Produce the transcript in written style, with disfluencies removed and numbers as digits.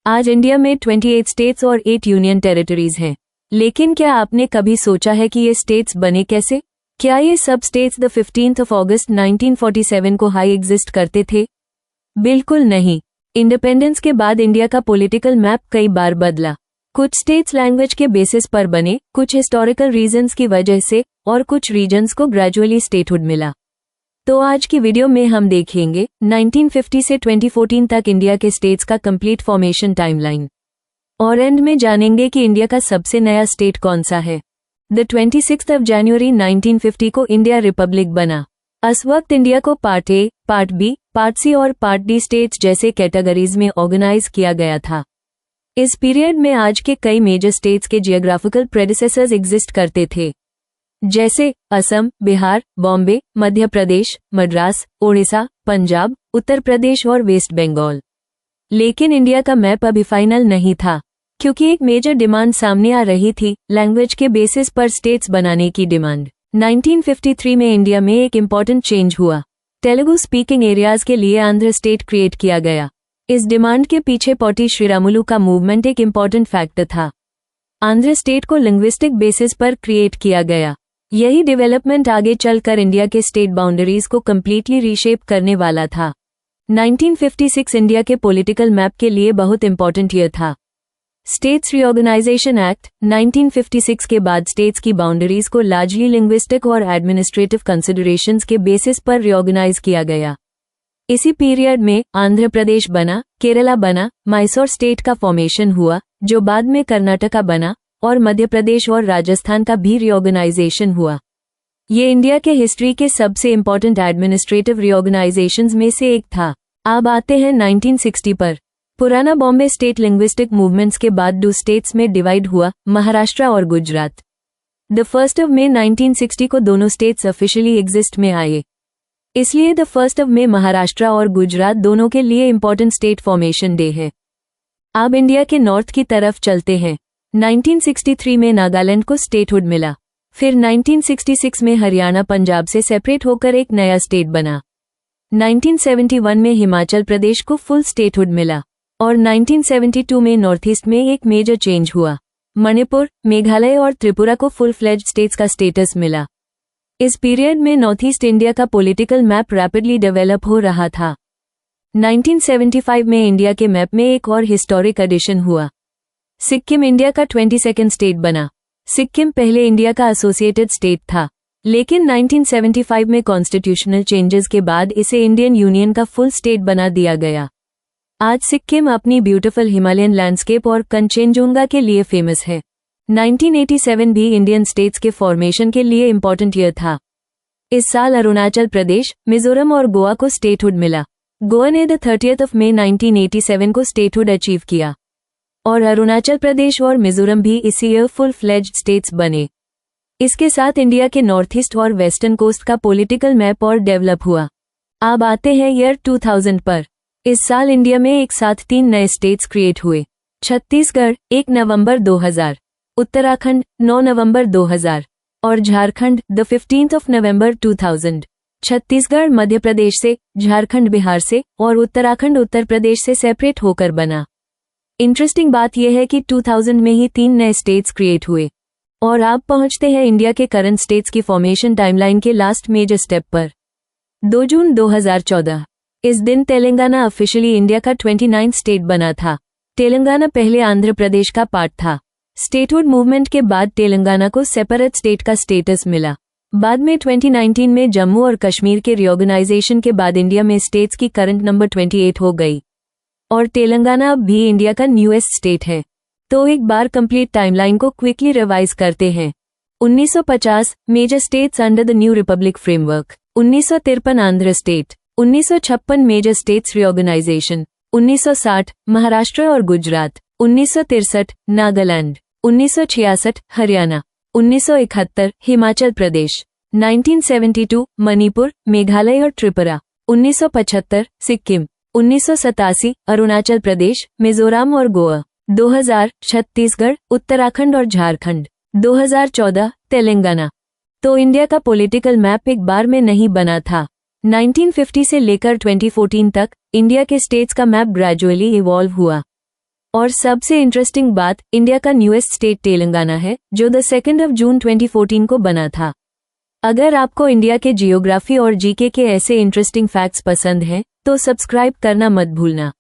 आज इंडिया में 28 स्टेट्स और 8 यूनियन टेरिटरीज हैं। लेकिन क्या आपने कभी सोचा है कि ये स्टेट्स बने कैसे? क्या ये सब स्टेट्स द 15 अगस्त 1947 को हाई एग्जिस्ट करते थे? बिल्कुल नहीं। इंडिपेंडेंस के बाद इंडिया का पॉलिटिकल मैप कई बार बदला। कुछ स्टेट्स लैंग्वेज के बेसिस पर बने, कुछ हिस्टोरिकल रीजंस की वजह से, और कुछ रीजन्स को ग्रेजुअली स्टेटहुड मिला। तो आज की वीडियो में हम देखेंगे 1950 से 2014 तक इंडिया के स्टेट्स का कंप्लीट फॉर्मेशन टाइमलाइन, और एंड में जानेंगे कि इंडिया का सबसे नया स्टेट कौन सा है। द 26 जनवरी 1950 को इंडिया रिपब्लिक बना। उस वक्त इंडिया को part A, part B, part C और पार्ट डी स्टेट्स जैसे कैटेगरीज में ऑर्गेनाइज किया गया था। इस पीरियड में आज के कई मेजर स्टेट्स के जियोग्राफिकल प्रेडिसेसर्स एग्जिस्ट करते थे, जैसे असम, बिहार, बॉम्बे, मध्य प्रदेश, मद्रास, ओडिशा, पंजाब, उत्तर प्रदेश और वेस्ट बंगाल। लेकिन इंडिया का मैप अभी फाइनल नहीं था, क्योंकि एक मेजर डिमांड सामने आ रही थी, लैंग्वेज के बेसिस पर स्टेट्स बनाने की डिमांड। 1953 में इंडिया में एक इम्पॉर्टेंट चेंज हुआ। तेलुगु स्पीकिंग एरियाज के लिए आंध्र स्टेट क्रिएट किया गया। इस डिमांड के पीछे पोटी श्रीरामुलु का मूवमेंट एक इम्पॉर्टेंट फैक्टर था। आंध्र स्टेट को लिंग्विस्टिक बेसिस पर क्रिएट किया गया। यही डेवलपमेंट आगे चलकर इंडिया के स्टेट बाउंड्रीज को कंप्लीटली रीशेप करने वाला था। 1956 इंडिया के पॉलिटिकल मैप के लिए बहुत इंपॉर्टेंट ईयर था। स्टेट्स रीऑर्गेनाइजेशन एक्ट 1956 के बाद स्टेट्स की बाउंड्रीज को लार्जली लिंग्विस्टिक और एडमिनिस्ट्रेटिव कंसिडरेशंस के बेसिस पर रीऑर्गेनाइज किया गया। इसी पीरियड में आंध्र प्रदेश बना, केरला बना, मैसूर स्टेट का फॉर्मेशन हुआ, जो बाद में कर्नाटका बना, और मध्य प्रदेश और राजस्थान का भी रीऑर्गेनाइजेशन हुआ। ये इंडिया के हिस्ट्री के सबसे इंपॉर्टेंट एडमिनिस्ट्रेटिव रीऑर्गेनाइजेशंस में से एक था। अब आते हैं 1960 पर। पुराना बॉम्बे स्टेट लिंग्विस्टिक मूवमेंट्स के बाद दो स्टेट्स में डिवाइड हुआ, महाराष्ट्र और गुजरात। द 1 मई 1960 को दोनों स्टेट्स ऑफिशियली एग्जिस्ट में आए। इसलिए द 1 मई महाराष्ट्र और गुजरात दोनों के लिए इंपॉर्टेंट स्टेट फॉर्मेशन डे है। अब इंडिया के नॉर्थ की तरफ चलते हैं। 1963 में नागालैंड को स्टेटहुड मिला। फिर 1966 में हरियाणा पंजाब से सेपरेट होकर एक नया स्टेट बना। 1971 में हिमाचल प्रदेश को फुल स्टेटहुड मिला, और 1972 में नॉर्थ ईस्ट में एक मेजर चेंज हुआ। मणिपुर, मेघालय और त्रिपुरा को फुल फ्लेज्ड स्टेट्स का स्टेटस मिला। इस पीरियड में नॉर्थ ईस्ट इंडिया का पॉलिटिकल मैप रैपिडली डेवलप हो रहा था। 1975 में इंडिया के मैप में एक और हिस्टोरिक एडिशन हुआ। सिक्किम इंडिया का 22nd स्टेट बना। सिक्किम पहले इंडिया का एसोसिएटेड स्टेट था, लेकिन 1975 में कॉन्स्टिट्यूशनल चेंजेस के बाद इसे इंडियन यूनियन का फुल स्टेट बना दिया गया। आज सिक्किम अपनी ब्यूटीफुल हिमालयन लैंडस्केप और कंचनजुंगा के लिए फेमस है। 1987 भी इंडियन स्टेट्स के फॉर्मेशन के लिए इंपॉर्टेंट ईयर था। इस साल अरुणाचल प्रदेश, मिजोरम और गोवा को स्टेटहुड मिला। गोवा ने द 30 मई 1987 को स्टेटहुड अचीव किया, और अरुणाचल प्रदेश और मिजोरम भी इसी ईयर फुल फ्लेज्ड स्टेट्स बने। इसके साथ इंडिया के नॉर्थ ईस्ट और वेस्टर्न कोस्ट का पॉलिटिकल मैप और डेवलप हुआ। अब आते हैं ईयर 2000 पर। इस साल इंडिया में एक साथ 3 नए स्टेट्स क्रिएट हुए। छत्तीसगढ़ 1 नवंबर 2000, उत्तराखंड 9 नवंबर 2000 और झारखंड द 15 नवंबर 2000। छत्तीसगढ़ मध्य प्रदेश से, झारखंड बिहार से और उत्तराखंड उत्तर प्रदेश से सेपरेट होकर बना। इंटरेस्टिंग बात यह है कि 2000 में ही 3 नए स्टेट्स क्रिएट हुए। और अब पहुंचते हैं इंडिया के करंट स्टेट्स की फॉर्मेशन टाइमलाइन के लास्ट मेजर स्टेप पर। 2 जून 2014। इस दिन तेलंगाना ऑफिशियली इंडिया का 29 स्टेट बना था। तेलंगाना पहले आंध्र प्रदेश का पार्ट था। स्टेटहुड मूवमेंट के बाद तेलंगाना को सेपरेट स्टेट का स्टेटस मिला। बाद में 2019 में जम्मू और कश्मीर के रिऑर्गेनाइजेशन के बाद इंडिया में स्टेट्स की करंट नंबर 28 हो गई, और तेलंगाना अब भी इंडिया का न्यूएस्ट स्टेट है। तो एक बार कंप्लीट टाइमलाइन को क्विकली रिवाइज करते हैं। 1950 major states under the new republic framework. 1953 Andhra state. 1956 major states reorganisation. 1960 Maharashtra और गुजरात। 1963 नागालैंड। 1966 हरियाणा। 1971 हिमाचल प्रदेश। 1972 मणिपुर, मेघालय और त्रिपुरा। 1975 सिक्किम। 1987 अरुणाचल प्रदेश, मिजोरम और गोवा। 2000 छत्तीसगढ़, उत्तराखंड और झारखंड। 2014 तेलंगाना। तो इंडिया का पॉलिटिकल मैप एक बार में नहीं बना था। 1950 से लेकर 2014 तक इंडिया के स्टेट्स का मैप ग्रेजुअली इवॉल्व हुआ, और सबसे इंटरेस्टिंग बात, इंडिया का न्यूएस्ट स्टेट तेलंगाना है, जो द 2 जून 2014 को बना था। अगर आपको इंडिया के जियोग्राफी और जीके के ऐसे इंटरेस्टिंग फैक्ट्स पसंद हैं, तो सब्सक्राइब करना मत भूलना।